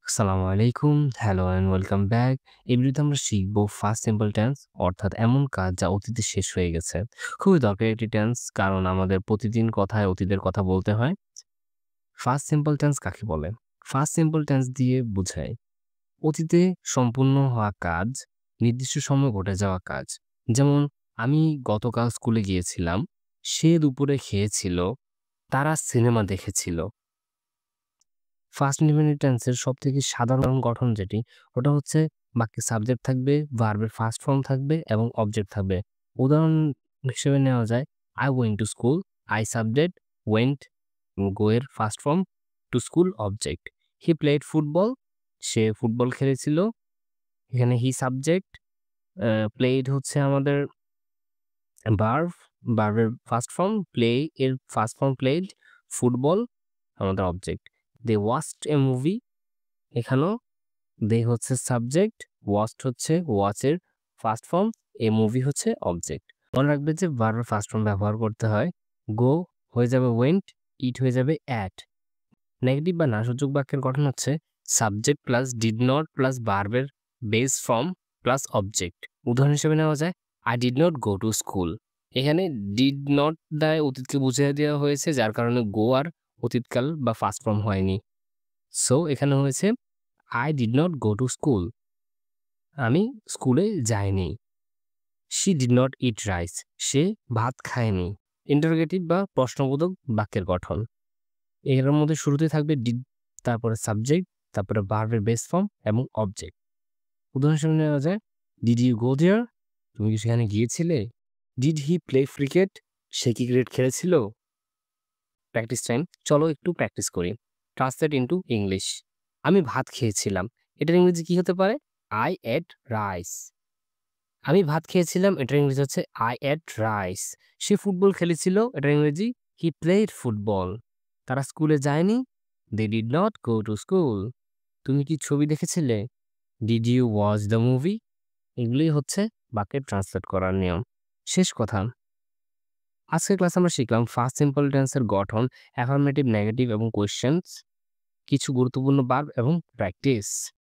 আসসালামু আলাইকুম। Hello and welcome back. এই ভিডিওতে আমরা শিখব ফার্স্ট সিম্পল টেন্স অর্থাৎ এমন কাজ যা অতীতে শেষ হয়ে গেছে। খুবই দরকারি একটি টেন্স কারণ আমাদের প্রতিদিন কথায় অতীতের কথা বলতে হয়। ফার্স্ট সিম্পল টেন্স কাকে বলে? ফার্স্ট সিম্পল টেন্স দিয়ে বোঝায় অতীতে সম্পূর্ণ হওয়া কাজ, নির্দিষ্ট সময় ঘটে যাওয়া কাজ। যেমন আমি গতকাল স্কুলে গিয়েছিলাম, সে দুপুরে খেয়েছিল, তারা সিনেমা দেখেছিল। ফার্স্ট ইন্ডিপেন্ডেন্ট টেন্সের সবথেকে সাধারণ গঠন যেটি, ওটা হচ্ছে বাক্যে সাবজেক্ট থাকবে, ভার্বের ফার্স্ট ফর্ম থাকবে এবং অবজেক্ট থাকবে। উদাহরণ হিসেবে নেওয়া যায়, I went to school, I subject, went go এর first form, to school object. He played football, say football খেলেছিল। এখানে he সাবজেক্ট, played হচ্ছে আমাদের ভার্ব, ভার্বের ফার্স্ট ফর্ম, play এর ফার্স্ট ফর্ম played, ফুটবল আমাদের object. They watched a movie, এখানেও দে হচ্ছে সাবজেক্ট, ওয়াচড হচ্ছে ওয়াচের ফার্স্ট ফর্ম, এ মুভি হচ্ছে অবজেক্ট। মনে রাখবে যে ভার্বের ফার্স্ট ফর্ম ব্যবহার করতে হয়। গো হয়ে যাবে ওয়েন্ট, ইট হয়ে যাবে অ্যাট। নেগেটিভ বা নাসূচক বাক্যের গঠন হচ্ছে subject plus did not plus ভার্বের বেস ফর্ম প্লাস অবজেক্ট। উদাহরণ হিসেবে নেওয়া যায়, I did not go to school. এখানে ডিড নট দ্বারা অতীতকে বুঝিয়ে দেওয়া হয়েছে, যার কারণে গো আর অতীতকাল বা ফার্স্ট ফর্ম হয়নি। সো এখানে হয়েছে I did not go to school. আমি স্কুলে যাইনি। She did not eat rice. সে ভাত খায়নি। ইন্টারোগেটিভ বা প্রশ্নবোধক বাক্যের গঠন। এর মধ্যে শুরুতে থাকবে did, তারপরে সাবজেক্ট, তারপরে ভার্বের বেস ফর্ম এবং অবজেক্ট। উদাহরণ হিসেবে নেওয়া যায়, Did you go there? তুমি কি সেখানে গিয়েছিলে? Did he play cricket? সে কি ক্রিকেট খেলেছিল? Practice time. চলো একটু প্র্যাকটিস করি। Translate into English. আমি ভাত খেয়েছিলাম। এটার ইংরেজি কি হতে পারে? I ate rice. আমি ভাত খেয়েছিলাম, এটার ইংরেজি হচ্ছে I ate rice. Say football খেলেছিল, এটার ইংরেজি he played football. তারা স্কুলে যায়নি, they did not go to school. তুমি কি ছবি দেখেছিলে? Did you watch the movie? এগুলোই হচ্ছে বাক্যের ট্রান্সলেট করার নিয়ম। শেষ কথা, আজকের ক্লাসে আমরা শিখলাম ফার্স্ট সিম্পল টেন্সের গঠন, অ্যাফার্মেটিভ, নেগেটিভ এবং কোয়েশ্চেনস, কিছু গুরুত্বপূর্ণ ভার্ব এবং প্র্যাকটিস।